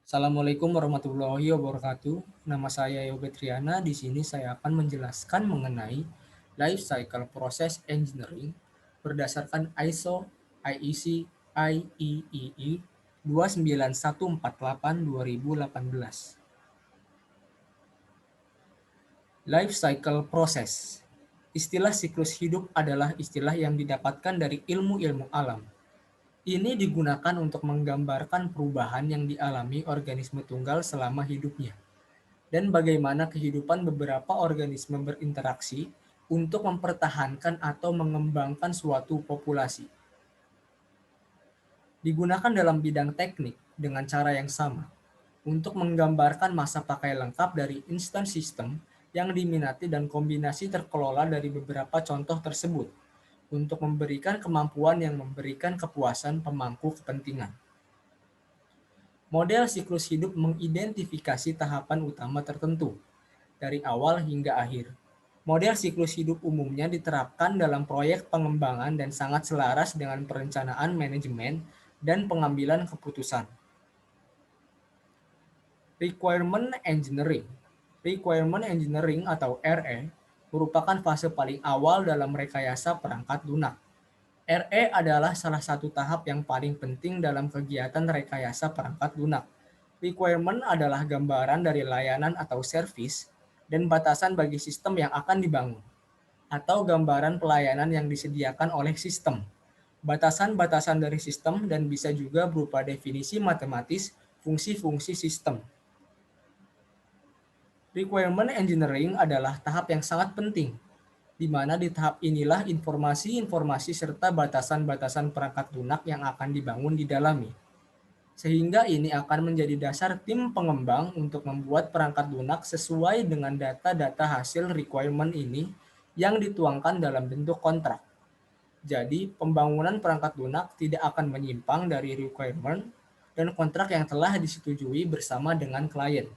Assalamualaikum warahmatullahi wabarakatuh. Nama saya Yoga Triana. Di sini saya akan menjelaskan mengenai Life Cycle Process Engineering berdasarkan ISO IEC IEEE 29148/2018. Life Cycle Process. Istilah siklus hidup adalah istilah yang didapatkan dari ilmu-ilmu alam. Ini digunakan untuk menggambarkan perubahan yang dialami organisme tunggal selama hidupnya, dan bagaimana kehidupan beberapa organisme berinteraksi untuk mempertahankan atau mengembangkan suatu populasi. Digunakan dalam bidang teknik dengan cara yang sama, untuk menggambarkan masa pakai lengkap dari instant system yang diminati dan kombinasi terkelola dari beberapa contoh tersebut, untuk memberikan kemampuan yang memberikan kepuasan pemangku kepentingan. Model siklus hidup mengidentifikasi tahapan utama tertentu, dari awal hingga akhir. Model siklus hidup umumnya diterapkan dalam proyek pengembangan dan sangat selaras dengan perencanaan manajemen dan pengambilan keputusan. Requirement Engineering. Requirement Engineering atau RE merupakan fase paling awal dalam rekayasa perangkat lunak. RE adalah salah satu tahap yang paling penting dalam kegiatan rekayasa perangkat lunak. Requirement adalah gambaran dari layanan atau service dan batasan bagi sistem yang akan dibangun, atau gambaran pelayanan yang disediakan oleh sistem. Batasan-batasan dari sistem dan bisa juga berupa definisi matematis fungsi-fungsi sistem. Requirement engineering adalah tahap yang sangat penting, di mana di tahap inilah informasi-informasi serta batasan-batasan perangkat lunak yang akan dibangun didalami. Sehingga ini akan menjadi dasar tim pengembang untuk membuat perangkat lunak sesuai dengan data-data hasil requirement ini yang dituangkan dalam bentuk kontrak. Jadi, pembangunan perangkat lunak tidak akan menyimpang dari requirement dan kontrak yang telah disetujui bersama dengan klien.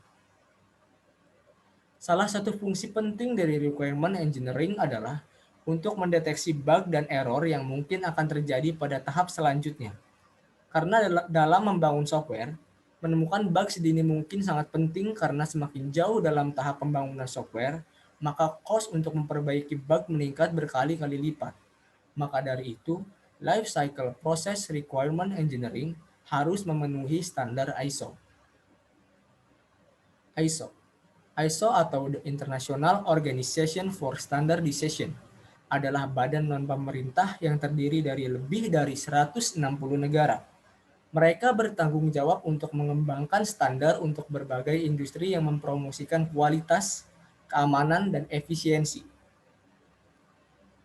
Salah satu fungsi penting dari requirement engineering adalah untuk mendeteksi bug dan error yang mungkin akan terjadi pada tahap selanjutnya. Karena dalam membangun software, menemukan bug sedini mungkin sangat penting karena semakin jauh dalam tahap pembangunan software, maka cost untuk memperbaiki bug meningkat berkali-kali lipat. Maka dari itu, Life Cycle Process Requirement Engineering harus memenuhi standar ISO. ISO ISO atau The International Organization for Standardization adalah badan non-pemerintah yang terdiri dari lebih dari 160 negara. Mereka bertanggung jawab untuk mengembangkan standar untuk berbagai industri yang mempromosikan kualitas, keamanan, dan efisiensi.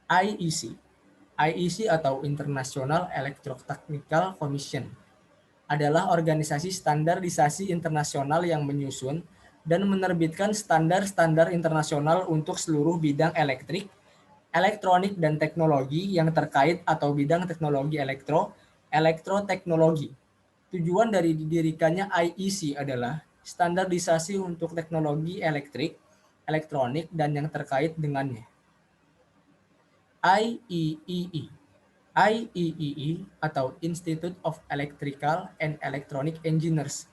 IEC IEC atau International Electrotechnical Commission adalah organisasi standarisasi internasional yang menyusun dan menerbitkan standar-standar internasional untuk seluruh bidang elektrik, elektronik, dan teknologi yang terkait atau bidang teknologi elektroteknologi. Tujuan dari didirikannya IEC adalah standarisasi untuk teknologi elektrik, elektronik, dan yang terkait dengannya. IEEE IEEE atau Institute of Electrical and Electronic Engineers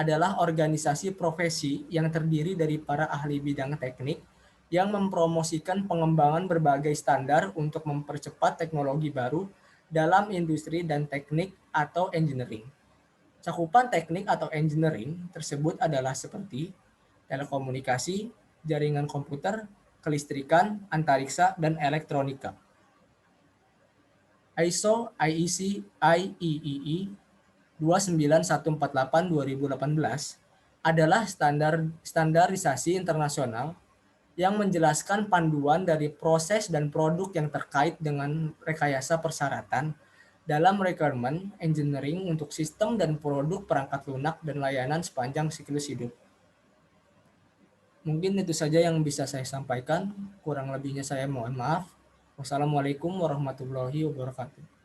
adalah organisasi profesi yang terdiri dari para ahli bidang teknik yang mempromosikan pengembangan berbagai standar untuk mempercepat teknologi baru dalam industri dan teknik atau engineering. Cakupan teknik atau engineering tersebut adalah seperti telekomunikasi, jaringan komputer, kelistrikan, antariksa, dan elektronika. ISO IEC IEEE 29148/2018 adalah standarisasi internasional yang menjelaskan panduan dari proses dan produk yang terkait dengan rekayasa persyaratan dalam requirement engineering untuk sistem dan produk perangkat lunak dan layanan sepanjang siklus hidup. Mungkin itu saja yang bisa saya sampaikan, kurang lebihnya saya mohon maaf. Wassalamualaikum warahmatullahi wabarakatuh.